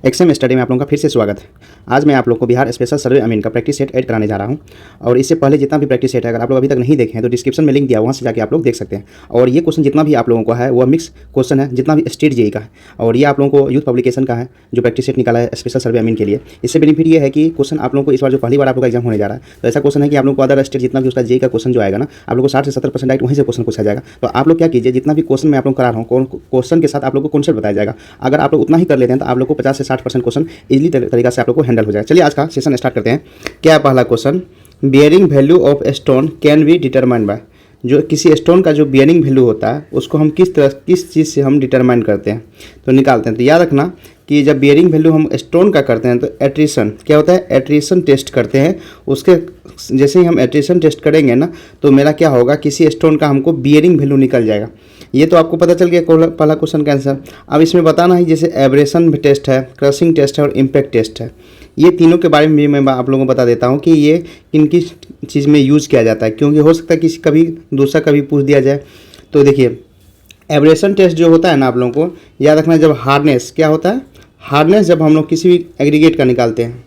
XM study में आप लोगों का फिर से स्वागत है। आज मैं आप लोग को बिहार स्पेशल सर्वे अमीन का प्रैक्टिस सेट ऐड कराने जा रहा हूं। और इससे पहले जितना भी प्रैक्टिस सेट है, अगर आप लोग अभी तक नहीं देखे हैं तो डिस्क्रिप्शन में लिंक दिया, वहां से जाके आप लोग देख सकते हैं। और ये क्वेश्चन जितना भी आप लोगों को है वह मिक्स क्वेश्चन है, जितना भी स्टेट जेईई का है। और ये आप लोगों को यूथ पब्लिकेशन का है जो प्रैक्टिस सेट निकाला है स्पेशल सर्वे अमीन के लिए। इससे बेनिफिट ये है कि क्वेश्चन आप लोगों को इस बार जो पहली बार आप लोग का एग्जाम होने जा रहा है, तो ऐसा क्वेश्चन है कि आप लोग को अदर स्टेट जितना भी उसका जेईई का क्वेश्चन जो आएगा ना, आप लोग को 60 से 70% डायरेक्ट वहीं से क्वेश्चन पूछा जाएगा। तो आप लोग क्या कीजिए, जितना भी क्वेश्चन मैं आप लोग करा रहा हूँ, क्वेश्चन के साथ आप लोग को कॉन्सेप्ट बताया जाएगा। अगर आप लोग उतना ही कर लेते हैं तो आप लोग को 50 से 60% क्वेश्चन इजीली तरीका से आप लोग को हैंडल हो जाएगा। चलिए आज का सेशन स्टार्ट करते हैं। क्या है पहला question, bearing value of stone can be determined by. जो किसी स्टोन का जो बियरिंग वैल्यू होता है उसको हम किस चीज़ से हम डिटरमाइन करते हैं, तो निकालते हैं। तो याद रखना कि जब बियरिंग वैल्यू हम स्टोन का करते हैं तो एट्रिशन क्या होता है, एट्रिशन टेस्ट करते हैं। उसके जैसे ही हम एट्रिशन टेस्ट करेंगे ना, तो मेरा क्या होगा, किसी स्टोन का हमको बियरिंग वैल्यू निकल जाएगा। ये तो आपको पता चल गया पहला क्वेश्चन का आंसर। अब इसमें बताना है जैसे एब्रेशन टेस्ट है, क्रशिंग टेस्ट है और इम्पैक्ट टेस्ट है। ये तीनों के बारे में भी मैं आप लोगों को बता देता हूँ कि ये किन किस चीज़ में यूज़ किया जाता है, क्योंकि हो सकता है कि कभी दूसरा कभी पूछ दिया जाए। तो देखिए, एब्रेशन टेस्ट जो होता है ना, आप लोगों को याद रखना, जब हार्डनेस क्या होता है, हार्डनेस जब हम लोग किसी भी एग्रीगेट का निकालते हैं,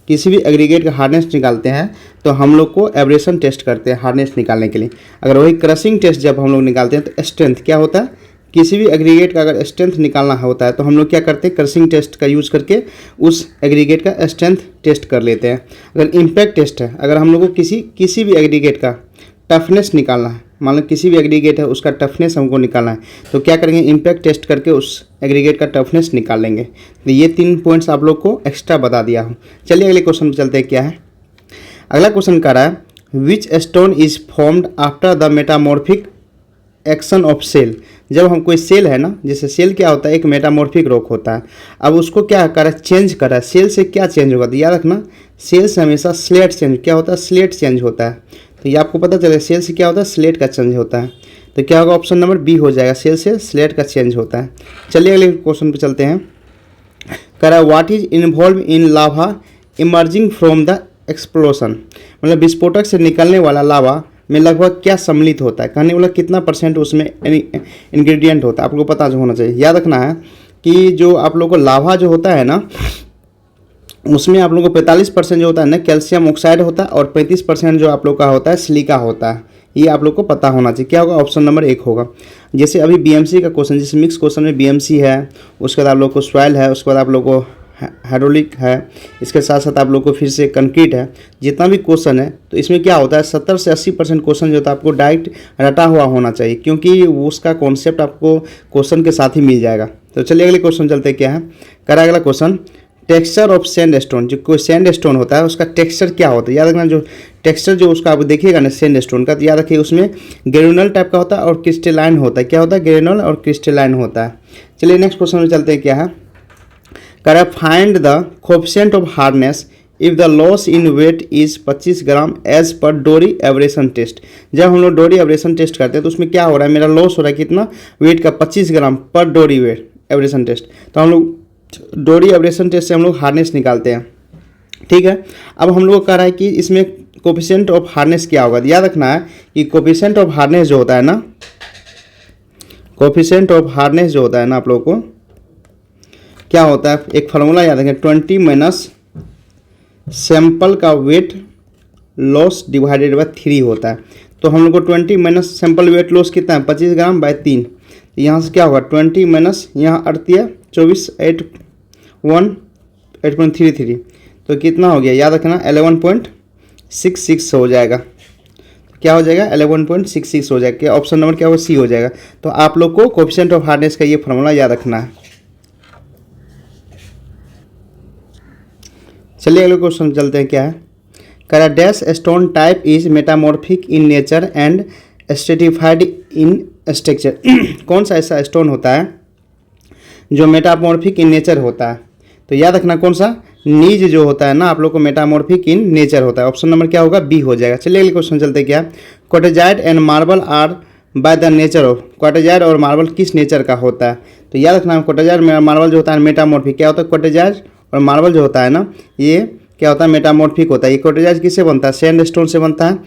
किसी भी एग्रीगेट का हार्डनेस निकालते हैं तो हम लोग को एब्रेशन टेस्ट करते हैं हार्डनेस निकालने के लिए। अगर वही क्रशिंग टेस्ट जब हम लोग निकालते हैं तो स्ट्रेंथ क्या होता है, किसी भी एग्रीगेट का अगर स्ट्रेंथ निकालना होता है तो हम लोग क्या करते हैं, क्रशिंग टेस्ट का यूज़ करके उस एग्रीगेट का स्ट्रेंथ टेस्ट कर लेते हैं। अगर इम्पैक्ट टेस्ट है, अगर हम लोग को किसी भी एग्रीगेट का टफनेस निकालना है, मान लो किसी भी एग्रीगेट है उसका टफनेस हमको निकालना है, तो क्या करेंगे, इम्पैक्ट टेस्ट करके उस एग्रीगेट का टफनेस निकाल लेंगे। तो ये 3 पॉइंट्स आप लोग को एक्स्ट्रा बता दिया हूँ। चलिए अगले क्वेश्चन पे चलते हैं। क्या है अगला क्वेश्चन, कह रहा है which stone is formed after the metamorphic action of cell. जब हम कोई सेल है ना, जैसे सेल क्या होता है, एक मेटामॉर्फिक रॉक होता है। अब उसको क्या करा, चेंज करा। सेल से क्या चेंज होगा, तो याद रखना, सेल से हमेशा स्लेट चेंज क्या होता है, स्लेट चेंज होता है। तो ये आपको पता चले, सेल से क्या होता है, स्लेट का चेंज होता है। तो क्या होगा, ऑप्शन नंबर बी हो जाएगा, सेल से स्लेट का चेंज होता है। चलिए अगले क्वेश्चन पे चलते हैं। कह रहा है what is involve in lava emerging from the explosion. मतलब विस्फोटक से निकलने वाला लावा में लगभग क्या सम्मिलित होता है, कहने वाला कितना % उसमें इंग्रेडिएंट होता है, आपको पता होना चाहिए। याद रखना है कि जो आप लोगों को लावा जो होता है ना, उसमें आप लोगों को 45% जो होता है ना कैल्शियम ऑक्साइड होता है, और 35% जो आप लोग का होता है सिलिका होता है। ये आप लोग को पता होना चाहिए। क्या होगा, ऑप्शन नंबर 1 होगा। जैसे अभी बीएमसी का क्वेश्चन, जैसे मिक्स क्वेश्चन में बीएमसी है, उसके बाद आप लोग को सॉइल है, उसके बाद आप लोग को हाइड्रोलिक है, इसके साथ साथ आप लोग को फिर से कंक्रीट है। जितना भी क्वेश्चन है तो इसमें क्या होता है, 70 से 80% क्वेश्चन जो होता है आपको डायरेक्ट रटा हुआ होना चाहिए, क्योंकि उसका कॉन्सेप्ट आपको क्वेश्चन के साथ ही मिल जाएगा। तो चलिए अगले क्वेश्चन चलते हैं। क्या है करा अगला question, texture of sand stone. जो कोई सैंड स्टोन होता है उसका टेक्सचर क्या होता है, याद रखना। जो टेक्सचर जो उसका आप देखिएगा ना सैंड स्टोन का, तो याद रखिए उसमें ग्रेनुलर टाइप का होता है और क्रिस्टलाइन होता है। क्या होता है, ग्रेनुलर और क्रिस्टलाइन होता है। चलिए नेक्स्ट क्वेश्चन में चलते हैं। क्या है कह रहा है find the coefficient of hardness if the loss in weight is 25 gram as per Dorry abrasion test. जब हम लोग डोरी एब्रेशन टेस्ट करते हैं तो उसमें क्या हो रहा है, मेरा लॉस हो रहा है कितना, वेट का 25 ग्राम पर डोरी वेट एब्रेशन टेस्ट। तो हम लोग डोरी एब्रेशन टेस्ट से हम लोग हार्डनेस निकालते हैं, ठीक है। अब हम लोग कह रहा है कि इसमें कोएफिशिएंट ऑफ हार्डनेस क्या होगा। याद रखना है कि कोएफिशिएंट ऑफ हार्डनेस जो होता है ना, कोएफिशिएंट ऑफ हार्डनेस जो होता है ना, आप लोग को क्या होता है, एक फार्मूला याद रखें, 20 माइनस सैंपल का वेट लॉस डिवाइडेड बाय 3 होता है। तो हम लोग को 20 माइनस सैंपल वेट लॉस कितना है, 25 ग्राम बाय 3। तो यहाँ से क्या होगा, 20 माइनस यहाँ 24 8.33, तो कितना हो गया, याद रखना 11.66 हो जाएगा। क्या हो जाएगा, 11.66 हो जाएगा। ऑप्शन नंबर क्या होगा, सी हो जाएगा। तो आप लोग को कोएफिशिएंट ऑफ हार्डनेस का ये फार्मूला याद रखना है। चलिए अगले क्वेश्चन चलते हैं। क्या है कह रहा dash stone type is metamorphic in nature and stratified in structure. कौन सा ऐसा स्टोन होता है जो मेटामॉर्फिक इन नेचर होता है, तो याद रखना कौन सा, नीज जो होता है ना आप लोग को मेटामॉर्फिक इन नेचर होता है। ऑप्शन नंबर क्या होगा, बी हो जाएगा। चलिए अगले क्वेश्चन चलते हैं। क्या quartzite and marble are by the nature of. Quartzite और मार्बल किस नेचर का होता है, तो याद रखना क्वार्टजाइट मार्बल जो होता है मेटामॉर्फिक। क्या होता है, क्वार्टजाइट और मार्बल जो होता है ना, ये क्या होता है, मेटामॉर्फिक होता है। ये क्वार्टजाइट किससे बनता है, सैंड स्टोन से बनता है।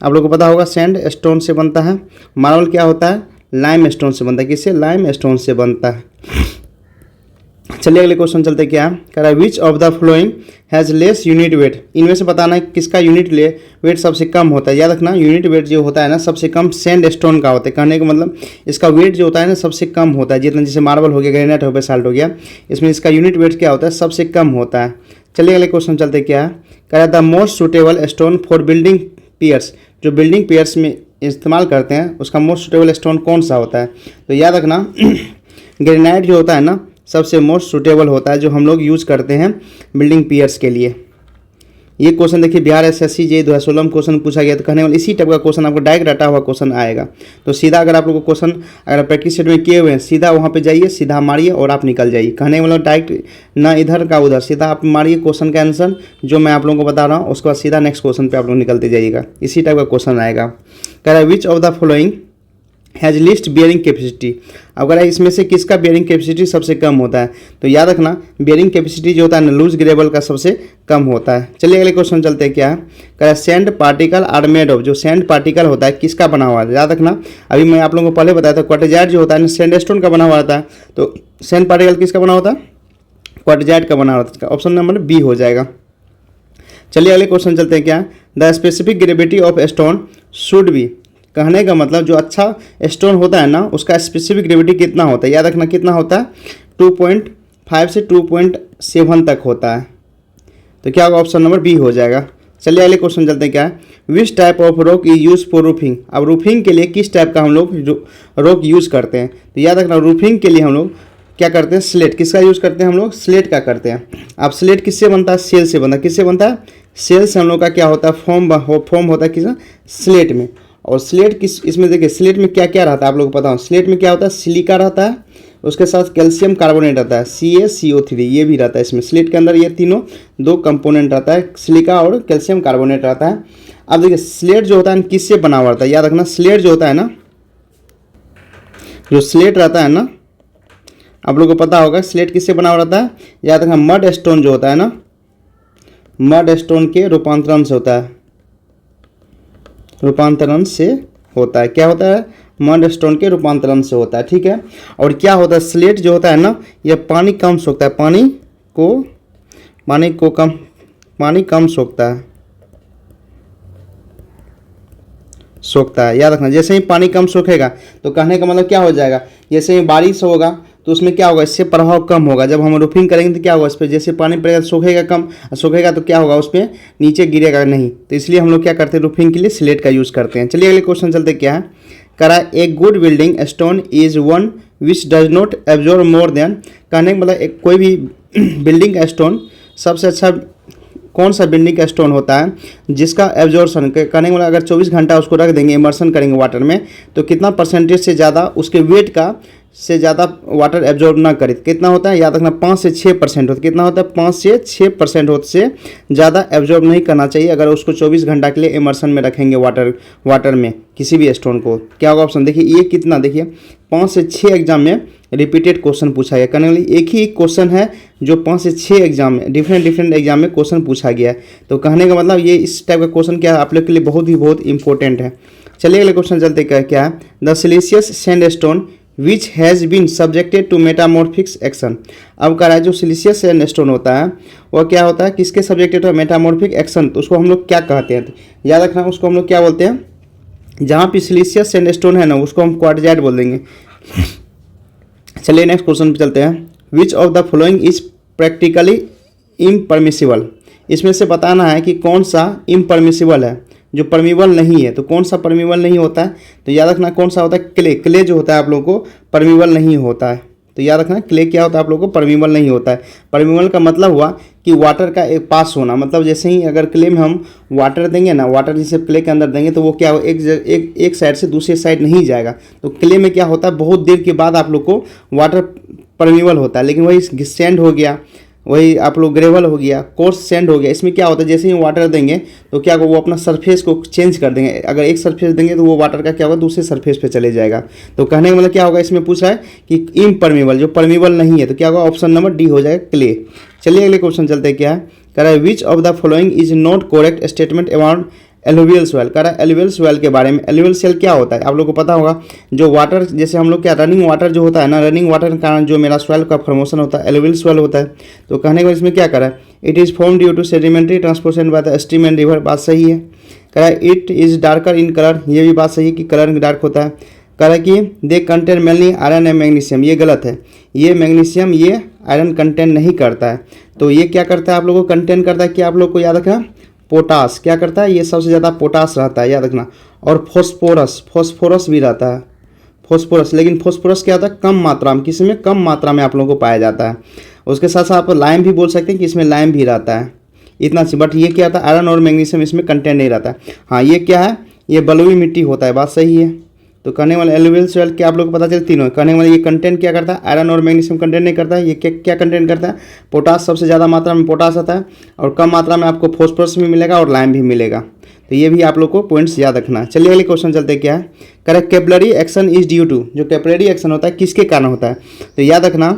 आप लोगों को पता होगा सैंड स्टोन से बनता है। मार्बल क्या होता है, लाइम स्टोन से बनता है। किससे, लाइम स्टोन से बनता है। चलिए अगले क्वेश्चन चलते हैं। क्या कह रहा है, विच of the flowing has less unit weight. इनमें से बताना है किसका यूनिट वेट सबसे कम होता है। याद रखना यूनिट वेट जो होता है ना सबसे कम सैंड स्टोन का होता है। कहने का मतलब इसका वेट जो होता है ना सबसे कम होता है। जितना जैसे मार्बल हो गया, ग्रेनाइट हो गया, साल्ट हो गया, इसमें इसका यूनिट वेट क्या होता है, सबसे कम होता है। चलिए अगले क्वेश्चन चलते क्या है। कह रहा है the most suitable stone for building piers. जो बिल्डिंग पियर्स में इस्तेमाल करते हैं उसका मोस्ट सुटेबल स्टोन कौन सा होता है। तो याद रखना ग्रेनाइट जो होता है ना सबसे मोस्ट सूटेबल होता है जो हम लोग यूज़ करते हैं बिल्डिंग पियर्स के लिए। ये क्वेश्चन देखिए बिहार एसएससी जे 2016 में क्वेश्चन पूछा गया। तो कहने वाले इसी टाइप का क्वेश्चन आपको डायरेक्ट रटा हुआ क्वेश्चन आएगा। तो सीधा अगर आप लोग को क्वेश्चन अगर प्रैक्टिस सेट में किए हुए हैं सीधा वहाँ पे जाइए, सीधा मारिए और आप निकल जाइए। कहने वाला डायरेक्ट ना इधर का उधर, सीधा आप मारिए क्वेश्चन का आंसर जो मैं आप लोगों को बता रहा हूँ, उसके बाद सीधा नेक्स्ट क्वेश्चन पर आप लोग निकलते जाइएगा। इसी टाइप का क्वेश्चन आएगा। कह रहा है विच of the following has list bearing capacity. अगर इसमें से किसका बियरिंग कैपेसिटी सबसे कम होता है। तो याद रखना बियरिंग कैपेसिटी जो होता है ना लूज ग्रेवल का सबसे कम होता है। चलिए अगले क्वेश्चन चलते हैं। क्या है कह रहा है sand particle are made of. जो सैंड पार्टिकल होता है किसका बना हुआ है। याद रखना अभी मैं आप लोगों को पहले बताया था क्वार्टजाइट जो होता है ना सैंडस्टोन का बना हुआ होता है। तो सैंड पार्टिकल किसका बना होता है, क्वार्टजाइट का बना होता है। ऑप्शन नंबर बी हो जाएगा। चलिए अगले क्वेश्चन चलते हैं। क्या the specific gravity of stone should be. कहने का मतलब जो अच्छा स्टोन होता है ना उसका स्पेसिफिक ग्रेविटी कितना होता है। याद रखना कितना होता है, 2.5 से 2.7 तक होता है। तो क्या होगा, ऑप्शन नंबर बी हो जाएगा। चलिए अगले क्वेश्चन चलते हैं। क्या है which type of rock is use for roofing. अब रूफिंग के लिए किस टाइप का हम लोग रॉक यूज़ करते हैं। तो याद रखना रूफिंग के लिए हम लोग क्या करते हैं, स्लेट। किसका यूज़ करते हैं हम लोग, स्लेट का करते हैं। अब स्लेट किससे बनता है, सेल से बनता है। किससे बनता है, सेल से हम लोग का क्या होता है, फॉर्म होता है किस स्लेट में। और स्लेट किस इसमें देखिए स्लेट में क्या क्या रहता है आप लोग को पता हो। स्लेट में क्या होता है, सिलिका रहता है, उसके साथ कैल्शियम कार्बोनेट रहता है, CaCO3 ये भी रहता है इसमें। स्लेट के अंदर ये तीनों दो कंपोनेंट रहता है, सिलिका और कैल्शियम कार्बोनेट रहता है। अब देखिए स्लेट जो होता है किससे बना हुआ रहता है। याद रखना स्लेट जो होता है ना, जो स्लेट रहता है ना आप लोग को पता होगा स्लेट किससे बना हुआ रहता है। याद रखना मड स्टोन जो होता है ना, मड स्टोन के रूपांतरण से होता है, रूपांतरण से होता है। क्या होता है, मड स्टोन के रूपांतरण से होता है। ठीक है। और क्या होता है, स्लेट जो होता है ना ये पानी कम सोखता है, पानी कम सोखता है। याद रखना जैसे ही पानी कम सोखेगा तो कहने का मतलब क्या हो जाएगा, जैसे ही बारिश होगा तो उसमें क्या होगा, इससे प्रभाव कम होगा। जब हम रूफिंग करेंगे तो क्या होगा, इस पर जैसे पानी पड़ेगा सूखेगा कम, सूखेगा तो क्या होगा, उस पर नीचे गिरेगा नहीं। तो इसलिए हम लोग क्या करते हैं, रूफिंग के लिए स्लेट का यूज़ करते हैं। चलिए अगले क्वेश्चन चलते क्या है। करा a good building stone is one which does not absorb more than. कहने का मतलब एक कोई भी बिल्डिंग का स्टोन सबसे अच्छा कौन सा बिल्डिंग का स्टोन होता है जिसका एब्जॉर्प्शन करने वाला अगर 24 घंटा उसको रख देंगे, इमर्सन करेंगे वाटर में, तो कितना परसेंटेज से ज़्यादा उसके वेट का से ज़्यादा वाटर एब्जॉर्ब ना करे। कितना होता है, याद रखना 5 से 6% होता है। कितना होता है, 5 से 6% होता से ज़्यादा एब्जॉर्ब नहीं करना चाहिए अगर उसको 24 घंटा के लिए इमर्सन में रखेंगे वाटर में किसी भी स्टोन को। क्या होगा ऑप्शन, देखिए ये कितना, देखिए 5 से 6 एग्जाम में रिपीटेड क्वेश्चन पूछा गया। करने वाली एक ही क्वेश्चन है जो 5 से 6 एग्जाम में डिफरेंट एग्जाम में क्वेश्चन पूछा गया है। तो कहने का मतलब ये इस टाइप का क्वेश्चन क्या आप लोग के लिए बहुत इंपॉर्टेंट है। चलिए अगले क्वेश्चन चलते क्या है, the siliceous sandstone which has been subjected to metamorphics action. अब कह रहा है जो सिलिशियस सैंडस्टोन होता है वह क्या होता है, किसके सब्जेक्टेड है, मेटामॉर्फिक एक्शन। तो उसको हम लोग क्या कहते हैं, याद रखना उसको हम लोग क्या बोलते हैं, जहाँ पे सिलिशियस सैंडस्टोन है ना उसको हम क्वार्टजाइट बोल देंगे। चलिए नेक्स्ट क्वेश्चन पे चलते हैं। Which of the following is practically impermissible. इसमें से बताना है कि कौन सा इम्परमिसिबल है, जो परमिबल नहीं है। तो कौन सा परमिबल नहीं होता है, तो याद रखना कौन सा होता है, क्ले जो होता है आप लोगों को परमिबल नहीं होता है। तो याद रखना क्ले क्या होता है आप लोगों को, परमिबल नहीं होता है। परमिबल का मतलब हुआ कि वाटर का एक पास होना, मतलब जैसे ही अगर क्ले में हम वाटर देंगे ना, वाटर जैसे क्ले के अंदर देंगे तो वो क्या हो एक साइड से दूसरे साइड नहीं जाएगा। तो क्ले में क्या होता है, बहुत देर के बाद आप लोग को वाटर परमिबल होता है। लेकिन वही सैंड हो गया, वही आप लोग ग्रेवल हो गया, कोर्स सैंड हो गया, इसमें क्या होता है जैसे ही वाटर देंगे तो क्या होगा, वो अपना सरफेस को चेंज कर देंगे। अगर एक सरफेस देंगे तो वो वाटर का क्या होगा, दूसरे सरफेस पे चले जाएगा। तो कहने का मतलब क्या होगा, इसमें पूछ रहा है कि इम्परमिबल जो परमिबल नहीं है, तो क्या होगा, ऑप्शन नंबर डी हो जाएगा, क्ले। चलिए अगले क्वेश्चन चलते हैं। क्या है, कह रहा है विच of the following is not correct statement about alluvial soil, कह रहा है एलुवियल सोयल के बारे में। एलुवियल सोयल क्या होता है आप लोग को पता होगा, जो वाटर जैसे हम लोग क्या रनिंग वाटर जो होता है ना, रनिंग वाटर के कारण जो मेरा सोयल का फॉर्मेशन होता है एलुवियल सोयल होता है। तो कहने को इसमें क्या करा है, it is form due to sedimentary transportation by the stream and river, बात सही है। कह रहा है it is darker in colour, ये भी बात सही है कि कलर डार्क होता है। कह रहा है कि they contain mainly iron and magnesium, ये गलत है, ये मैग्नीशियम ये आयरन कंटेन नहीं करता है। तो ये क्या करता है आप लोगों को कंटेन करता है, कि आप लोग को याद रखना पोटास क्या करता है, ये सबसे ज़्यादा पोटास रहता है याद रखना। और फॉस्फोरस, फॉस्फोरस भी रहता है, फॉस्फोरस, लेकिन फॉस्फोरस क्या होता है कम मात्रा में, किसी में कम मात्रा में आप लोगों को पाया जाता है। उसके साथ साथ आप लाइम भी बोल सकते हैं कि इसमें लाइम भी रहता है, इतना सी। बट ये क्या होता है आयरन और मैग्नीशियम इसमें कंटेंट नहीं रहता है। हाँ ये क्या है, ये बलुई मिट्टी होता है, बात सही है। तो कहने वाले एलुवियल सोयल क्या आप लोग को पता चले तीनों। कहने वाले ये कंटेंट क्या करता है, आयरन और मैग्नीशियम कंटेंट नहीं करता है। ये क्या कंटेंट करता है, पोटास, सबसे ज़्यादा मात्रा में पोटास आता है, और कम मात्रा में आपको फॉस्फोरस भी मिलेगा और लाइम भी मिलेगा। तो ये भी आप लोग को पॉइंट्स याद रखना है। चलिए अगले क्वेश्चन चलते हैं, क्या है correct, capillary action is due to, जो कैपिलरी एक्शन होता है किसके कारण होता है। तो याद रखना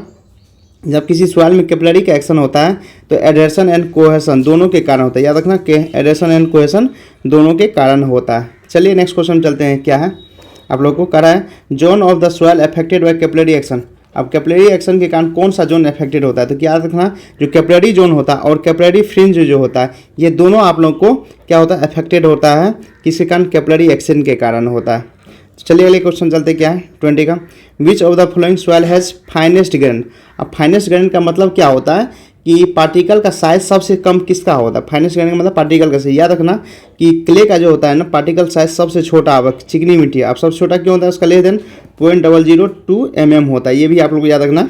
जब किसी सॉइल में कैपिलरी का एक्शन होता है तो एडहेशन एंड कोहेशन दोनों के कारण होता है। याद रखना कि एडहेशन एंड कोहेशन दोनों के कारण होता है। चलिए नेक्स्ट क्वेश्चन चलते हैं, क्या है आप लोग को कह रहा है zone of the soil affected by capillary action. अब कैपिलरी एक्शन के कारण कौन सा जोन अफेक्टेड होता है, तो क्या याद रखना जो कैपिलरी जोन होता है और कैपिलरी फ्रिंज जो होता है ये दोनों आप लोग को क्या होता है अफेक्टेड होता है, किसके कारण, कैपिलरी एक्शन के कारण होता है। चलिए अगले क्वेश्चन चलते क्या है 20 का, विच of the following soil has finest grain. अब फाइनेस्ट ग्रेन का मतलब क्या होता है कि पार्टिकल का साइज सबसे कम किसका होता है, फाइनेस्ट ग्रेन का मतलब पार्टिकल का साइज। याद रखना कि क्ले का जो होता है ना पार्टिकल साइज सबसे छोटा अब चिकनी मिट्टी अब सबसे छोटा क्यों होता है, उसका लेस देन 0.002 mm होता है। ये भी आप लोग को याद रखना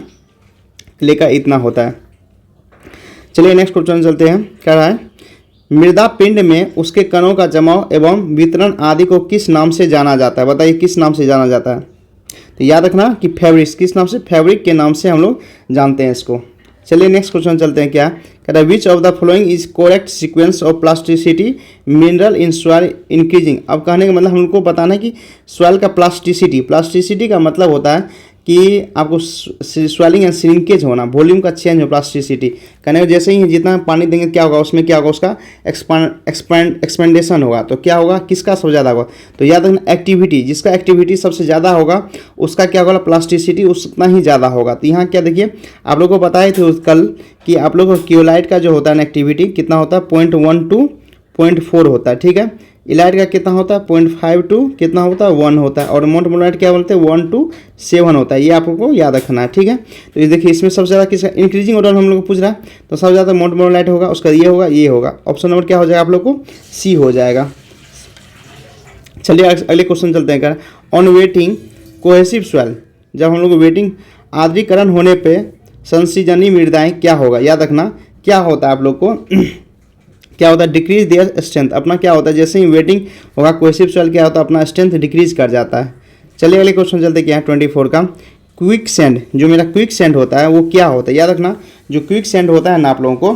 क्ले का इतना होता है। चलिए नेक्स्ट क्वेश्चन चलते हैं, क्या रहा है मृदा पिंड में उसके कणों का जमाव एवं वितरण आदि को किस नाम से जाना जाता है, बताइए किस नाम से जाना जाता है। तो याद रखना कि फैब्रिक्स, किस नाम से, फैब्रिक के नाम से हम लोग जानते हैं इसको। चलिए नेक्स्ट क्वेश्चन चलते हैं, क्या कह रहा है विच of the following is correct sequence of plasticity mineral in soil increasing. अब कहने का मतलब हमको बताना है कि सॉइल का प्लास्टिसिटी का मतलब होता है कि आपको स्वेलिंग एंड श्रिंकेज होना, वॉल्यूम का चेंज हो प्लास्टिसिटी। कहने को जैसे ही जितना पानी देंगे क्या होगा उसमें, क्या होगा उसका एक्सपेंडेशन होगा। तो क्या होगा, किसका सबसे ज़्यादा होगा, तो याद रखना एक्टिविटी, जिसका एक्टिविटी सबसे ज़्यादा होगा उसका क्या होगा प्लास्टिसिटी उतना ही ज़्यादा होगा। तो यहाँ क्या देखिए आप लोग को पता है थे कल कि आप लोग को क्योलाइट का जो होता है ना एक्टिविटी कितना होता है 0.1 to 0.4 होता है, ठीक है। इलाइट का कितना होता है 0.5 to कितना होता है 1 होता है, और मोनोमोलाइट क्या बोलते हैं 1 to 7 होता है। ये आप लोग को याद रखना है, ठीक है। तो ये देखिए इसमें सबसे ज़्यादा किसका इंक्रीजिंग ऑर्डर हम लोग को पूछ रहा है, तो सबसे ज़्यादा मोनोमोलाइट होगा, उसका ये होगा ये होगा। ऑप्शन नंबर क्या हो जाएगा आप लोग को सी हो जाएगा। चलिए अगले क्वेश्चन चलते हैं, क्या ऑन वेटिंग कोहेसिव सॉइल, जब हम लोग वेटिंग आर्द्रीकरण होने पर संसिजनी मृदाएँ क्या होगा। याद रखना क्या होता है आप लोग को क्या होता है डिक्रीज देयर स्ट्रेंथ, अपना क्या होता है जैसे ही वेटिंग होगा कोहेसिव सॉइल क्या होता है अपना स्ट्रेंथ डिक्रीज कर जाता है। चलिए अगले क्वेश्चन चलते क्या है 24 का, क्विक सैंड, जो मेरा क्विक सैंड होता है वो क्या होता है। याद रखना जो क्विक सैंड होता है ना आप लोगों को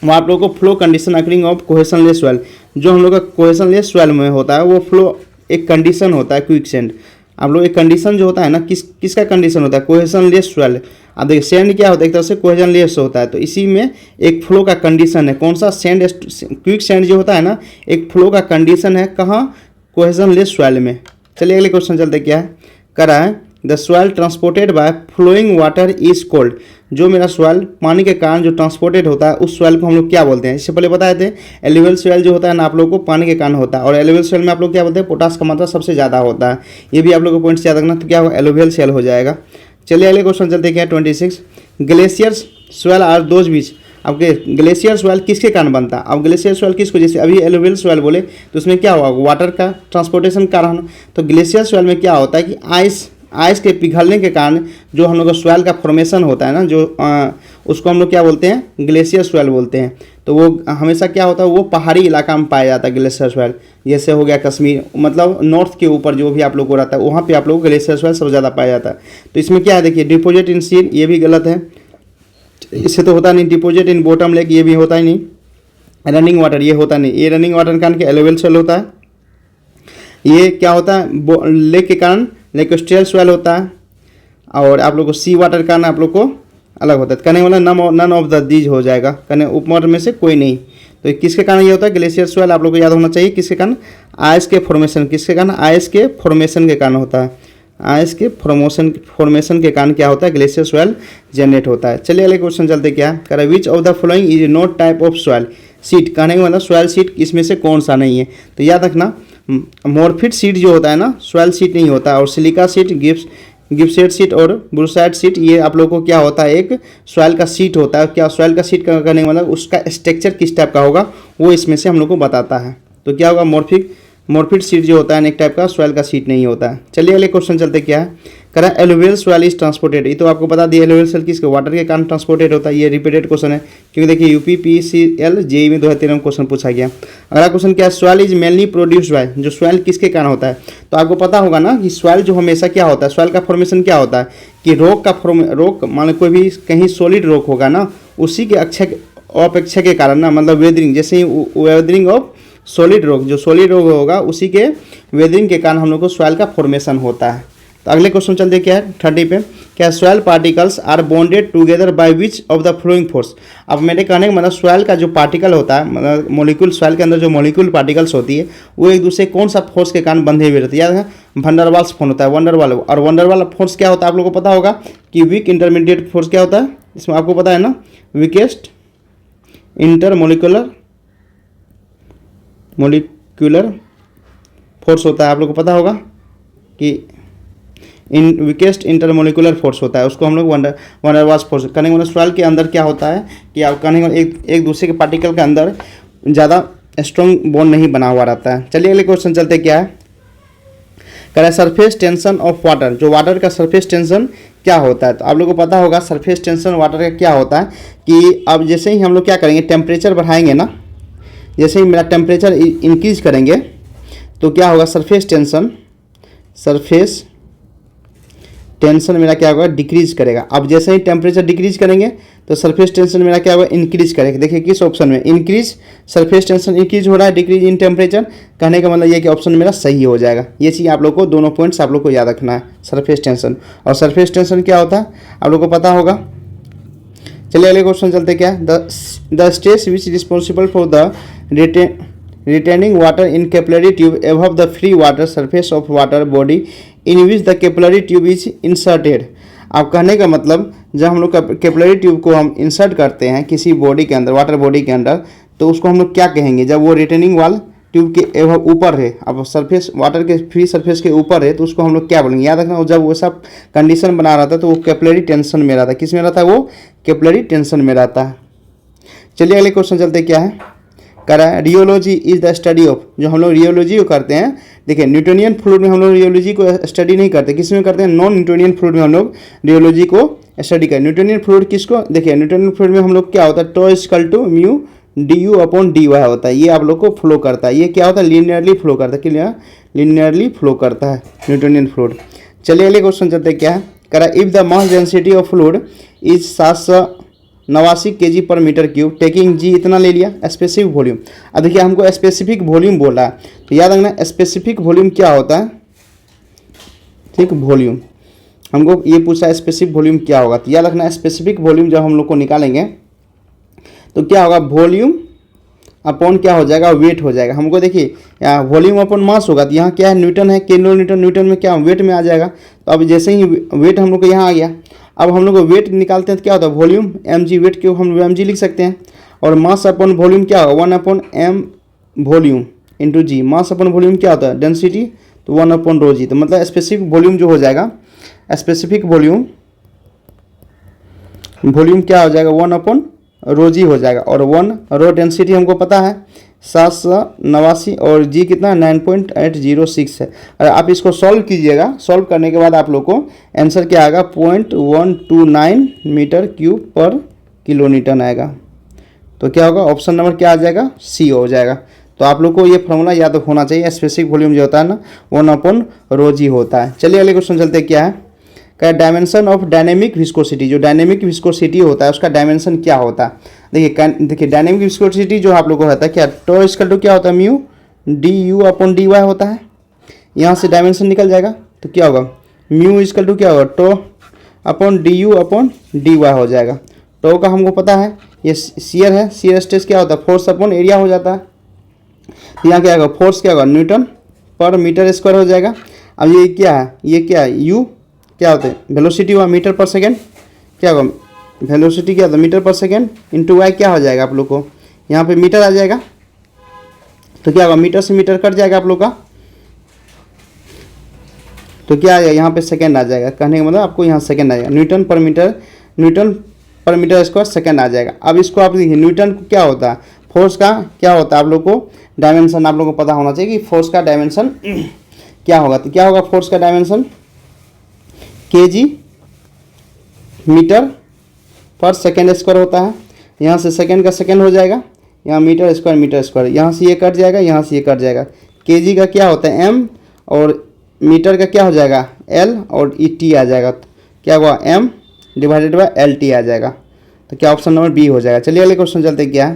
वो आप लोगों को flow condition occurring of cohesionless soil, जो हम लोग का कोहेशनलेस सॉइल में होता है वो फ्लो एक कंडीशन होता है क्विक सैंड। आप लोग एक कंडीशन जो होता है ना किसका कंडीशन होता है कोहेशनलेस सॉइल। अब देखिए सैंड क्या होता है एक तरह से कोहेशनलेस होता है, तो इसी में एक फ्लो का कंडीशन है, कौन सा सैंड, क्विक सैंड जो होता है ना एक फ्लो का कंडीशन है कहाँ कोहेशनलेस सॉइल में। चलिए अगले क्वेश्चन चलते क्या है कर रहा है the soil transported by flowing water is called, जो मेरा सॉइल पानी के कारण जो ट्रांसपोर्टेड होता है उस सॉइल को हम लोग क्या बोलते हैं। इससे पहले बताए थे एलुवियल सॉइल जो होता है ना आप लोग को पानी के कारण होता है, और एलुवियल सॉइल में आप लोग क्या बोलते हैं पोटास का मात्रा सबसे ज़्यादा होता है। ये भी आप लोग को पॉइंट्स याद रखना, तो क्या होगा एलुवियल सॉइल हो जाएगा। चलिए अगले क्वेश्चन चलते क्या 26 ग्लेशियर्स सॉइल आर दोज बीच। अब ग्लेशियर सॉइल किसके कारण बनता है, अब ग्लेशियर सॉइल किसको, जैसे अभी एलुवियल सॉइल बोले तो उसमें क्या होगा वाटर का ट्रांसपोर्टेशन कारण। तो ग्लेशियर सॉइल में क्या होता है कि आइस के पिघलने के कारण जो हम लोग का सॉइल का फॉर्मेशन होता है ना जो उसको हम लोग क्या बोलते हैं ग्लेशियर सॉइल बोलते हैं। तो वो हमेशा क्या होता है वो पहाड़ी इलाका में पाया जाता है ग्लेशियर सॉइल, जैसे हो गया कश्मीर मतलब नॉर्थ के ऊपर जो भी आप लोग को रहता है वहाँ पे आप लोग को ग्लेशियर सॉइल सबसे ज़्यादा पाया जाता है। तो इसमें क्या है देखिए डिपोजिट इन सीड, ये भी गलत है, इससे तो होता नहीं। डिपोजिट इन बॉटम लेक, ये भी होता ही नहीं। रनिंग वाटर, ये होता नहीं। ये रनिंग वाटर के कारण एलुवियल सॉइल होता है। ये क्या होता है लेक के कारण लेकोस्ट्रियल सॉइल होता है, और आप लोग को सी वाटर का ना आप लोग को अलग होता है। कहने वाला नन ऑफ द दीज हो जाएगा, कहने ऊपर में से कोई नहीं। तो किसके कारण ये होता है ग्लेशियर स्वेल, आप लोग को याद होना चाहिए किसके कारण, आइस के फॉर्मेशन, किसके कारण, आइस के फॉर्मेशन के कारण होता है, आइस के फॉर्मेशन के कारण क्या होता है ग्लेशियर स्वेल जनरेट होता है। चलिए अगले क्वेश्चन चलते, क्या कह रहा है, विच of the following is not type of soil seat, कहने का मतलब सॉइल सीट इसमें से कौन सा नहीं है। तो याद रखना मोरफिट सीट जो होता है ना सॉइल सीट नहीं होता है, और सिलिका सीट, गिब्सेट सीट और ब्रूसाइड सीट ये आप लोगों को क्या होता है एक सॉइल का सीट होता है। क्या सॉइल का सीट करने का मतलब उसका स्ट्रक्चर किस टाइप का होगा वो इसमें से हम लोग को बताता है। तो क्या होगा मोरफिट सीट जो होता है एक टाइप का सॉइल का सीट नहीं होता है। चलिए अगले क्वेश्चन चलते, क्या है कह रहा है एलुवियल सॉइल इज ट्रांसपोर्टेड, ये तो आपको बता दिया एलुवियल सॉइल किसके वाटर के कारण ट्रांसपोर्टेड होता है। ये रिपीटेड क्वेश्चन है क्योंकि देखिए UPPCL जेईई में 2013 में क्वेश्चन पूछा गया। अगला क्वेश्चन क्या है, soil is mainly produced by, जो सॉइल किसके कारण होता है। तो आपको पता होगा ना कि सॉइल जो हमेशा क्या होता है, सॉइल का फॉर्मेशन क्या होता है कि रॉक मान लो कोई भी कहीं सॉलिड रॉक होगा ना उसी के अपेक्षा के कारण ना, मतलब वेदरिंग, जैसे ही वेदरिंग ऑफ सॉलिड रॉक, जो सॉलिड रॉक होगा उसी के वेदरिंग के कारण हम लोग को सॉइल का फॉर्मेशन होता है। तो अगले क्वेश्चन चलते, क्या है 30 पे, क्या soil particles are bonded together by which of the following force. अब मेरे कहने का मतलब सॉइल का जो पार्टिकल होता है, मतलब मॉलिक्यूल, सॉइल के अंदर जो मॉलिक्यूल पार्टिकल्स होती है वो एक दूसरे कौन सा फोर्स के कारण बंधे हुए रहते हैं। याद है वंडरवाल्स फोर्स होता है, वंडरवाल, और वंडरवाल फोर्स क्या होता है आप लोगों को पता होगा कि वीक इंटरमीडिएट फोर्स क्या होता है, इसमें आपको पता है ना, वीकेस्ट इंटरमोलिकुलर फोर्स होता है। आप लोग को पता होगा कि वीकेस्ट इंटरमोलिकुलर फोर्स होता है, उसको हम लोग वंडरवाल्स फोर्स कहने का मतलब सॉइल के अंदर क्या होता है कि आप कहने का एक दूसरे के पार्टिकल के अंदर ज़्यादा स्ट्रॉन्ग बॉन्ड नहीं बना हुआ रहता है। चलिए अगले क्वेश्चन चलते, क्या है कह रहा है सरफेस टेंशन ऑफ वाटर, जो वाटर का सरफेस टेंशन क्या होता है। तो आप लोग को पता होगा सरफेस टेंशन वाटर का क्या होता है कि अब जैसे ही हम लोग क्या करेंगे टेम्परेचर बढ़ाएंगे ना, जैसे ही मेरा टेम्परेचर इंक्रीज करेंगे तो क्या होगा सरफेस टेंशन मेरा क्या होगा डिक्रीज करेगा। अब जैसे ही टेम्परेचर डिक्रीज करेंगे तो सरफेस टेंशन मेरा क्या होगा इंक्रीज करेगा। देखिए किस ऑप्शन में इंक्रीज, सरफेस टेंशन इंक्रीज हो रहा है, डिक्रीज इन टेम्परेचर, कहने का मतलब ये कि ऑप्शन मेरा सही हो जाएगा। ये चीज़ आप लोग को दोनों पॉइंट्स आप लोग को याद रखना है, सरफेस टेंशन और सरफेस टेंशन क्या होता है आप लोग को पता होगा। चलिए अगले क्वेश्चन चलते, क्या the stress which responsible for the retaining water in capillary tube above the free water surface of water body in which the capillary tube is inserted। अब कहने का मतलब जब हम लोग कैपिलरी ट्यूब को हम इंसर्ट करते हैं किसी बॉडी के अंदर, वाटर बॉडी के अंदर, तो उसको हम लोग क्या कहेंगे, जब वो रिटेनिंग वाल ट्यूब के ऊपर है, अब सरफेस वाटर के फ्री सरफेस के ऊपर है तो उसको हम लोग क्या बोलेंगे। याद रखना जब वो सब कंडीशन बना रहा था तो वो कैपिलरी टेंशन में रहता है, किस में रहता है वो कैपिलरी टेंशन में रहता है। चलिए अगले क्वेश्चन चलते, क्या है कह रहा है rheology is the study of, जो हम लोग रियोलॉजी को करते हैं, देखिए न्यूटोनियन फ्लूइड में हम लोग रियोलॉजी को स्टडी नहीं करते, किस में करते हैं नॉन न्यूटोनियन फ्लूइड में हम लोग रियोलॉजी को स्टडी करें। न्यूटोनियन फ्लूइड किसको, देखिए न्यूटोनियन फ्लूइड में हम लोग क्या होता है tau equal to mu du upon dy होता है, ये आप लोग को फ्लो करता है, ये क्या होता है लीनियरली फ्लो करता है, क्लियर लीनियरली फ्लो करता है न्यूटोनियन फ्लूइड। चलिए अगले क्वेश्चन चलते, क्या है कह रहा है if the mass density of fluid is 789 kg पर मीटर क्यूब टेकिंग जी, इतना ले लिया स्पेसिफिक वॉल्यूम। अब देखिए हमको स्पेसिफिक वॉल्यूम बोला है तो याद रखना स्पेसिफिक वॉल्यूम क्या होता है, ठीक वॉल्यूम हमको ये पूछा स्पेसिफिक वॉल्यूम क्या होगा। तो याद रखना स्पेसिफिक वॉल्यूम जब हम लोग को निकालेंगे तो क्या होगा वॉल्यूम अपॉन क्या हो जाएगा वेट हो जाएगा। हमको देखिए यहाँ वॉल्यूम अपॉन मास होगा तो यहाँ क्या है न्यूटन है, किलो न्यूटन, न्यूटन में क्या वेट में आ जाएगा। तो अब जैसे ही वेट हम लोग को यहाँ आ गया, अब हम लोग को वेट निकालते हैं तो क्या होता है वॉल्यूम mg, वेट के हम mg लिख सकते हैं, और मास अपॉन वॉल्यूम क्या होगा 1 अपॉन m वॉल्यूम इंटू जी, मास अपॉन वॉल्यूम क्या होता है डेंसिटी, तो 1 अपॉन रो जी। तो मतलब स्पेसिफिक वॉल्यूम जो हो जाएगा, स्पेसिफिक वॉल्यूम क्या हो जाएगा 1 अपॉन रो जी हो जाएगा, और 1 रो डेंसिटी हमको पता है 789 और जी कितना 9.806 है। अगर आप इसको सॉल्व कीजिएगा, सॉल्व करने के बाद आप लोग को आंसर क्या आएगा 0.129 मीटर क्यूब पर किलो न्यूटन आएगा। तो क्या होगा ऑप्शन नंबर क्या आ जाएगा सी हो जाएगा। तो आप लोग को ये फॉर्मूला याद होना चाहिए, स्पेसिफिक वॉल्यूम जो होता है ना 1 अपॉन रो जी होता है। चलिए अगले क्वेश्चन चलते, क्या है क्या डायमेंशन ऑफ डायनेमिक विस्कोसिटी, जो डायनेमिक विस्कोसिटी होता है उसका डायमेंशन क्या होता है। देखिए डायनेमिक विस्कोसिटी जो आप लोग को रहता है क्या टो इक्वल टू क्या होता है म्यू du अपॉन dy होता है, यहाँ से डायमेंशन निकल जाएगा तो क्या होगा म्यू इक्वल टू क्या होगा tau upon du upon dy हो जाएगा। टो का हमको पता है, ये शियर है, शियर स्ट्रेस क्या होता है, फोर्स अपॉन एरिया हो जाता है। तो यहाँ क्या होगा, फोर्स क्या होगा, न्यूटन पर मीटर स्क्वायर हो जाएगा। अब ये क्या है, ये क्या है, यू क्या होता है, वेलोसिटी हुआ मीटर पर सेकेंड, क्या होगा वेलोसिटी क्या होता है मीटर पर सेकेंड, इंटू वाई क्या हो जाएगा आप लोग को, यहाँ पे मीटर आ जाएगा। तो क्या होगा, मीटर से मीटर कट जाएगा आप लोग का, तो क्या आ जाएगा यहाँ पे सेकेंड आ जाएगा। कहने का मतलब आपको यहाँ सेकेंड आ जाएगा, न्यूटन पर मीटर स्क्वायर सेकेंड आ जाएगा। अब इसको आप देखिए, न्यूटन को क्या होता है, फोर्स का क्या होता है, आप लोग को डायमेंशन आप लोग को पता होना चाहिए कि फोर्स का डायमेंशन क्या होगा। तो क्या होगा फोर्स का डायमेंशन, केजी मीटर पर सेकेंड स्क्वायर होता है। यहाँ से सेकेंड का सेकेंड हो जाएगा, यहाँ मीटर स्क्वायर, यहाँ से ये कट जाएगा, यहाँ से ये कट जाएगा। केजी का क्या होता है एम, और मीटर का क्या हो जाएगा एल, और ई टी आ जाएगा। तो क्या हुआ M divided by L T आ जाएगा। तो क्या ऑप्शन नंबर बी हो जाएगा। चलिए अगले क्वेश्चन चलते हैं। क्या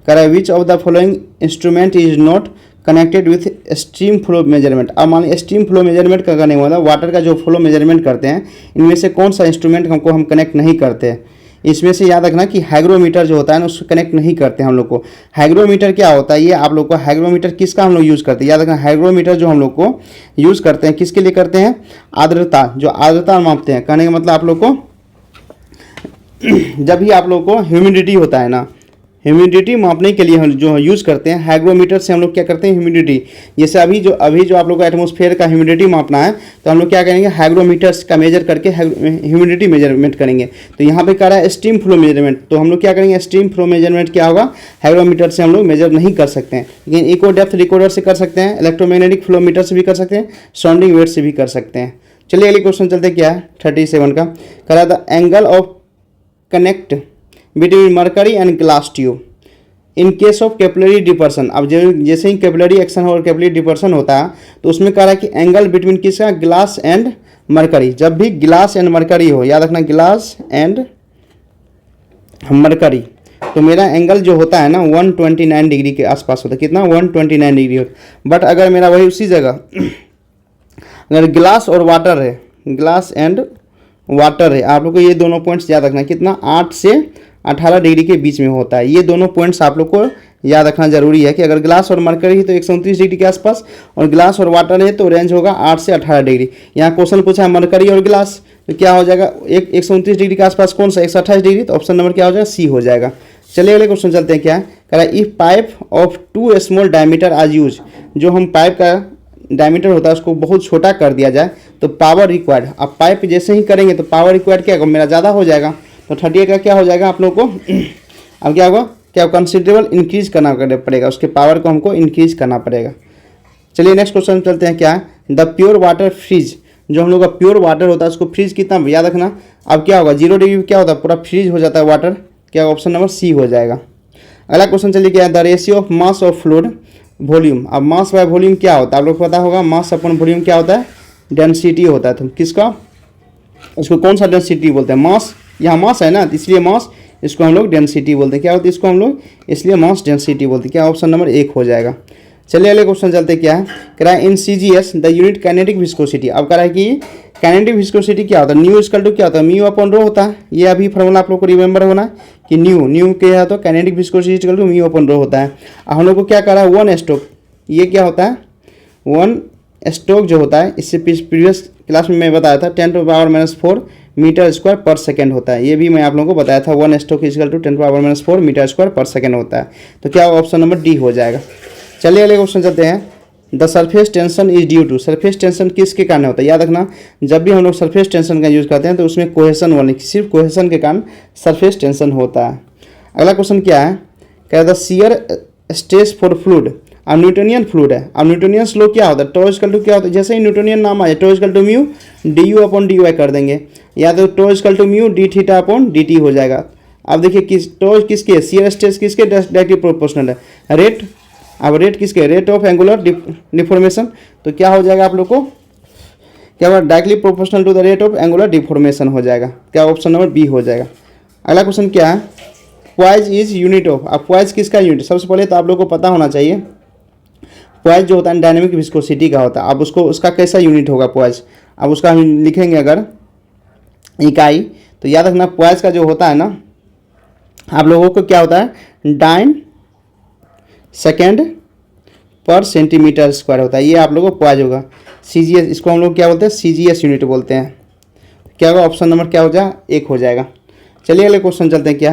करा, विच of the following instrument is not connected with stream flow measurement. अब मान लीजिए स्ट्रीम फ्लो मेजरमेंट का करने वाला वाटर का जो फ्लो मेजरमेंट करते हैं, इनमें से कौन सा इंस्ट्रूमेंट हमको हम कनेक्ट नहीं करते हैं। इसमें से याद रखना कि हाइग्रोमीटर जो होता है ना, उसको कनेक्ट नहीं करते हम लोग को। हाइग्रोमीटर क्या होता है, ये आप लोग को हाइग्रोमीटर किसका हम लोग यूज़ करते हैं, याद रखना हाइग्रोमीटर जो हम लोग को यूज़ करते हैं किसके लिए करते हैं, आर्द्रता, जो आर्द्रता मापते हैं। कहने का मतलब आप लोग को जब भी आप लोग को ह्यूमिडिटी होता है ना, ह्यूमिडिटी मापने के लिए हम जो यूज़ करते हैं हाइग्रोमीटर से, हम लोग क्या करते हैं ह्यूमिडिटी, जैसे अभी जो आप लोग को एटमॉस्फेयर का ह्यूमिडिटी मापना है, तो हम लोग क्या करेंगे हाइग्रोमीटर्स का मेजर करके ह्यूमिडिटी मेजरमेंट करेंगे। तो यहाँ पे कह रहा है स्ट्रीम फ्लो मेजरमेंट, तो हम लोग क्या करेंगे स्ट्रीम फ्लो मेजरमेंट क्या होगा, हाइग्रोमीटर से हम लोग मेजर नहीं कर सकते हैं, लेकिन इको डेप्थ रिकॉर्डर से कर सकते हैं, इलेक्ट्रोमैग्नेटिक फ्लोमीटर से भी कर सकते हैं, साउंडिंग वेट से भी कर सकते हैं। चलिए अगले क्वेश्चन चलते क्या है 37 का। कह रहा था angle of connect between mercury and glass tube in case of capillary depression. अब जैसे ही कैपिलरी एक्शन और कैपिलरी डिपर्सन होता है, तो उसमें कह रहा है कि एंगल बिटवीन किसका, ग्लास एंड मरकरी। जब भी ग्लास एंड मरकरी हो, याद रखना ग्लास एंड मरकरी, तो मेरा एंगल जो होता है ना 129 डिग्री के आसपास होता है। कितना 129 डिग्री होता। बट अगर मेरा वही उसी जगह अगर ग्लास और वाटर है, ग्लास एंड वाटर है, आप लोग को ये दोनों पॉइंट्स याद रखना, कितना 8 से 18 डिग्री के बीच में होता है। ये दोनों पॉइंट्स आप लोग को याद रखना जरूरी है कि अगर ग्लास और मरकरी है तो 129 डिग्री के आसपास, और ग्लास और वाटर है तो रेंज होगा 8 से 18 डिग्री। यहाँ क्वेश्चन पूछा है मरकरी और ग्लास, तो क्या हो जाएगा 129 डिग्री के आसपास कौन सा 128 डिग्री, तो ऑप्शन नंबर क्या हो जाएगा सी हो जाएगा। चलिए अगले क्वेश्चन चलते हैं। क्या है कह रहा है if pipe of 2 small diameter आज यूज, जो हम पाइप का डायमीटर होता है उसको बहुत छोटा कर दिया जाए तो पावर रिक्वायर्ड। अब पाइप जैसे ही करेंगे तो पावर रिक्वायर्ड क्या होगा, मेरा ज़्यादा हो जाएगा। तो 38 का क्या हो जाएगा आप लोग को अब क्या होगा, क्या कंसिडरेबल इंक्रीज करना पड़ेगा, उसके पावर को हमको इंक्रीज करना पड़ेगा। चलिए नेक्स्ट क्वेश्चन चलते हैं। क्या है द प्योर वाटर फ्रीज, जो हम लोग का प्योर वाटर होता है उसको फ्रीज कितना याद रखना। अब क्या होगा 0 डिग्री क्या होता है, पूरा फ्रीज हो जाता है वाटर। क्या ऑप्शन नंबर सी हो जाएगा। अगला क्वेश्चन चलिए क्या है the ratio of mass of fluid volume. अब मास बाय वॉल्यूम क्या होता है आप लोग को पता होगा, मास अपन वॉल्यूम क्या होता है, डेंसिटी होता है। तो किसका, इसको कौन सा डेंसिटी बोलते हैं, मास, यहाँ मास है ना इसलिए मास, इसको हम लोग डेंसिटी बोलते हैं। क्या होता है इसको हम लोग इसलिए मास डेंसिटी बोलते हैं। क्या ऑप्शन नंबर 1 हो जाएगा। चलिए अगले क्वेश्चन चलते क्या है, कह रहा है इन CGS the unit kinetic viscosity. अब कह रहा है कि काइनेटिक विस्कोसिटी क्या होता है, न्यू इक्वल टू क्या होता है, म्यू अपॉन रो होता है। ये अभी फॉर्मूला आप लोग को रिमेंबर होना कि न्यू क्या है, तो kinetic viscosity equal to mu upon rho होता है। हम लोग को क्या कह रहा है 1 स्ट्रोक, ये क्या होता है 1 स्ट्रोक जो होता है, इससे प्रीवियस क्लास में मैं बताया था 10⁻⁻4 मीटर स्क्वायर पर सेकेंड होता है। ये भी मैं आप लोगों को बताया था 1 stroke equal to 10⁻⁻4 metre square पर सेकेंड होता है। तो क्या ऑप्शन नंबर डी हो जाएगा। चलिए अगले क्वेश्चन चलते हैं the surface tension is due to. Surface tension किसके कारण होता है, याद रखना जब भी हम लोग सरफेस टेंशन का यूज़ करते हैं तो उसमें कोहेसन वाले, सिर्फ कोहेसन के कारण सरफेस टेंशन होता है। अगला क्वेश्चन क्या है, क्या the shear stress for fluid. अब न्यूटोनियन फ्लूइड है, अब न्यूटोनियन स्लो क्या होता है, टो इक्वल टू क्या होता है, जैसे ही न्यूटोनियन नाम आ जाए tau equal to mu D U upon D Y कर देंगे, या तो tau equal to mu D theta upon D T हो जाएगा। अब देखिए टो किसके, शियर स्ट्रेस किसके डायरेक्टली प्रोपोर्शनल है, रेट। अब रेट किसके, रेट ऑफ एंगुलर डिफॉर्मेशन। तो क्या हो जाएगा आप लोग को, क्या होगा directly proportional to the rate of angular deformation हो जाएगा। क्या ऑप्शन नंबर बी हो जाएगा। अगला क्वेश्चन क्या है, पॉइज इज यूनिट ऑफ। अब पॉइज किसका यूनिट, सबसे पहले तो आप लोग को पता होना चाहिए पॉइज जो होता है डायनेमिक विस्कोसिटी का होता है। अब उसको उसका कैसा यूनिट होगा पॉइज, अब उसका हम लिखेंगे अगर इकाई, तो याद रखना पॉइज का जो होता है ना आप लोगों को क्या होता है, डाइन सेकेंड पर सेंटीमीटर स्क्वायर होता है। ये आप लोगों को पॉइज होगा। CGS इसको हम लोग क्या बोलते हैं, CGS यूनिट बोलते हैं। क्या होगा, ऑप्शन नंबर क्या हो जाएगा, 1 हो जाएगा। चलिए अगले क्वेश्चन चलते हैं। क्या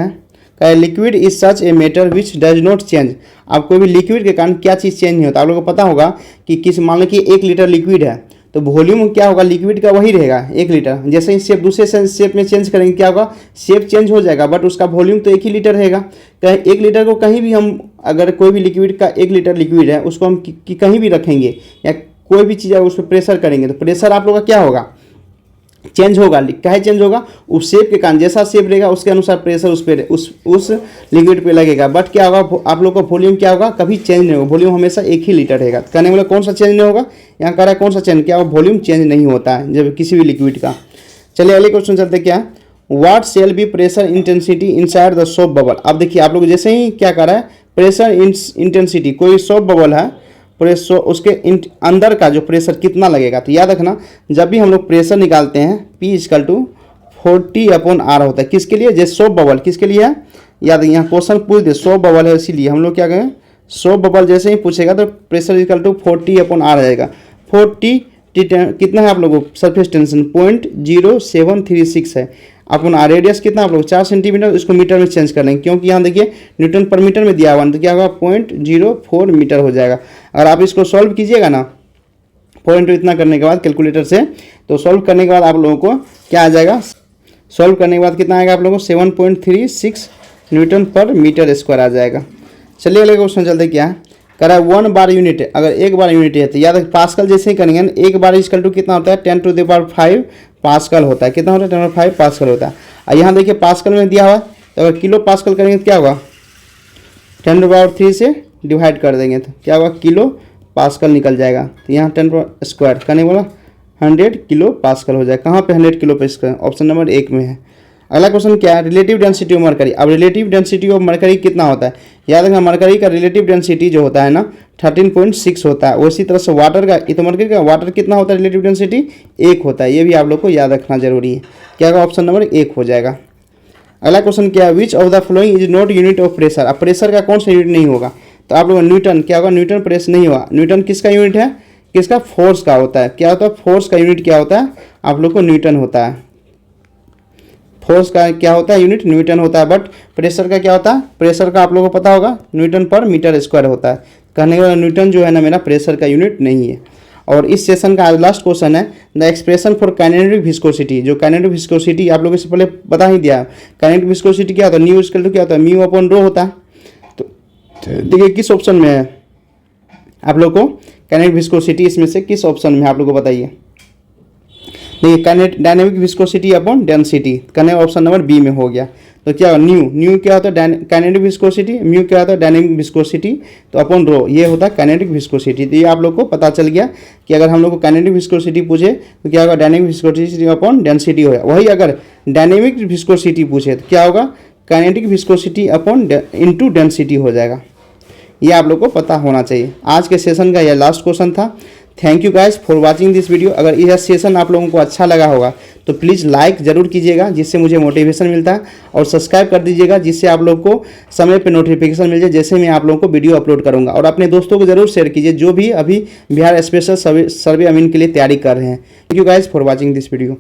है, liquid is such a matter which does not change. आप कोई भी लिक्विड के कारण क्या चीज़ चेंज नहीं होता। आप लोगों को पता होगा कि किस, मान लो कि 1 लीटर लिक्विड है तो वॉल्यूम क्या होगा लिक्विड का, वही रहेगा 1 लीटर। जैसे ही शेप दूसरे शेप में चेंज करेंगे क्या होगा, शेप चेंज हो जाएगा बट उसका वॉल्यूम तो 1 ही लीटर रहेगा। कहीं 1 लीटर को कहीं भी हम, अगर कोई भी लिक्विड का 1 लीटर लिक्विड है उसको हम कहीं भी रखेंगे या कोई भी चीज़ है उस पर प्रेशर करेंगे तो प्रेशर आप लोग का क्या होगा, चेंज होगा। क्या चेंज होगा, उस शेप के कारण, जैसा शेप रहेगा उसके अनुसार प्रेशर उस पर उस लिक्विड पे लगेगा। बट क्या होगा, आप लोग का वॉल्यूम क्या होगा, कभी चेंज नहीं होगा। वॉल्यूम हमेशा 1 ही लीटर रहेगा। कहने वाला कौन सा चेंज नहीं होगा, यहाँ कह रहा है कौन सा चेंज, क्या होगा, वॉल्यूम चेंज नहीं होता है जब किसी भी लिक्विड का। चलिए अगले क्वेश्चन चलते हैं। क्या, what shall be pressure intensity inside the soap bubble. अब देखिए आप लोग जैसे ही क्या कर रहा है, प्रेशर इंटेंसिटी, कोई सोप बबल है, प्रेशर उसके अंदर का जो प्रेशर कितना लगेगा। तो याद रखना जब भी हम लोग प्रेशर निकालते हैं P = 40/R होता है। किसके लिए, जैसे सोप बबल किसके लिए है, याद यहाँ क्वेश्चन पूछ दे, सोप बबल है इसीलिए हम लोग क्या कहें, सोप बबल जैसे ही पूछेगा तो प्रेशर = 40/R आएगा। 40 कितना है आप लोगों को, सरफेस टेंशन 0.0736 है अपन। रेडियस कितना आप लोग 4 सेंटीमीटर, इसको मीटर में चेंज कर लेंगे क्योंकि यहाँ देखिए न्यूटन पर मीटर में दिया हुआ है तो क्या होगा 0.04 मीटर हो जाएगा। अगर आप इसको सॉल्व कीजिएगा ना पॉइंट इतना करने के बाद कैलकुलेटर से, तो सॉल्व करने के बाद आप लोगों को क्या आ जाएगा, सॉल्व करने के बाद कितना आएगा आप लोगों को 7.36 न्यूटन पर मीटर स्क्वायर आ जाएगा। चलिए अगले क्वेश्चन चलते क्या है, कह रहा है 1 बार यूनिट है। अगर 1 बार यूनिट है तो याद रख पास्कल जैसे ही करेंगे ना, 1 बार = कितना होता है 10⁵ पास्कल होता है। कितना होता है 10⁵ पास्कल होता है। और यहाँ देखिए पास्कल में दिया हुआ है तो अगर किलो पास्कल करेंगे तो क्या होगा, 10⁻³ से डिवाइड कर देंगे तो क्या होगा, किलो पास्कल निकल जाएगा। तो यहाँ 10² करने वाला 100 किलो पास्कल हो जाएगा। कहाँ पे 100 किलो पास्कल, ऑप्शन नंबर 1 में है। अगला क्वेश्चन क्या है, रिलेटिव डेंसिटी ऑफ मरकरी। अब रिलेटिव डेंसिटी ऑफ मरकरी कितना होता है, याद रखना मरकरी का रिलेटिव डेंसिटी जो होता है ना 13.6 होता है। उसी तरह से वाटर का, तो मरकरी का वाटर कितना होता है रिलेटिव डेंसिटी 1 होता है। ये भी आप लोग को याद रखना जरूरी है। क्या होगा, ऑप्शन नंबर 1 हो जाएगा। अगला क्वेश्चन क्या है, विच of the following is not unit of pressure. अब प्रेशर का कौन सा यूनिट नहीं होगा, तो आप लोग न्यूटन, क्या होगा, न्यूटन प्रेस नहीं होगा। न्यूटन किसका यूनिट है, किसका, फोर्स का होता है। क्या होता है, फोर्स का यूनिट क्या होता है, आप लोग को न्यूटन होता है। फोर्स का क्या होता है यूनिट, न्यूटन होता है। बट प्रेशर का क्या होता है, प्रेशर का आप लोगों को पता होगा न्यूटन पर मीटर स्क्वायर होता है। कहने वाला न्यूटन जो है ना मेरा प्रेशर का यूनिट नहीं है। और इस सेशन का आज लास्ट क्वेश्चन है, the expression for kinetic viscosity. जो काइनेटिक विस्कोसिटी आप लोगों से पहले बता ही दिया। काइनेटिक विस्कोसिटी क्या होता है, न्यू = क्या होता है, μ/ρ होता है। तो देखिए किस ऑप्शन में है आप लोग को काइनेटिक विस्कोसिटी, इसमें से किस ऑप्शन में है आप लोग को बताइए। देखिए डायनेमिक विस्कोसिटी अपॉन डेंसिटी, कहने ऑप्शन नंबर बी में हो गया। तो क्या न्यू क्या होता है काइनेटिक विस्कोसिटी, म्यू क्या होता है डायनेमिक विस्कोसिटी, तो अपॉन रो ये होता है काइनेटिक विस्कोसिटी। तो ये आप लोग को पता चल गया कि अगर हम लोग को काइनेटिक विस्कोसिटी पूछे तो क्या होगा, डायनेमिक विस्कोसिटी अपॉन डेंसिटी होगा। वही अगर डायनेमिक विस्कोसिटी पूछे तो क्या होगा, kinetic viscosity upon into density हो जाएगा। ये आप लोग को पता होना चाहिए। आज के सेशन का यह लास्ट क्वेश्चन था। Thank you guys for watching this video. अगर यह सेशन आप लोगों को अच्छा लगा होगा तो प्लीज़ लाइक ज़रूर कीजिएगा जिससे मुझे मोटिवेशन मिलता है, और सब्सक्राइब कर दीजिएगा जिससे आप लोग को समय पे नोटिफिकेशन मिल जाए जैसे मैं आप लोगों को वीडियो अपलोड करूंगा। और अपने दोस्तों को ज़रूर शेयर कीजिए जो भी अभी बिहार स्पेशल सर्वे अमीन के लिए तैयारी कर रहे हैं। Thank you guys for watching this video.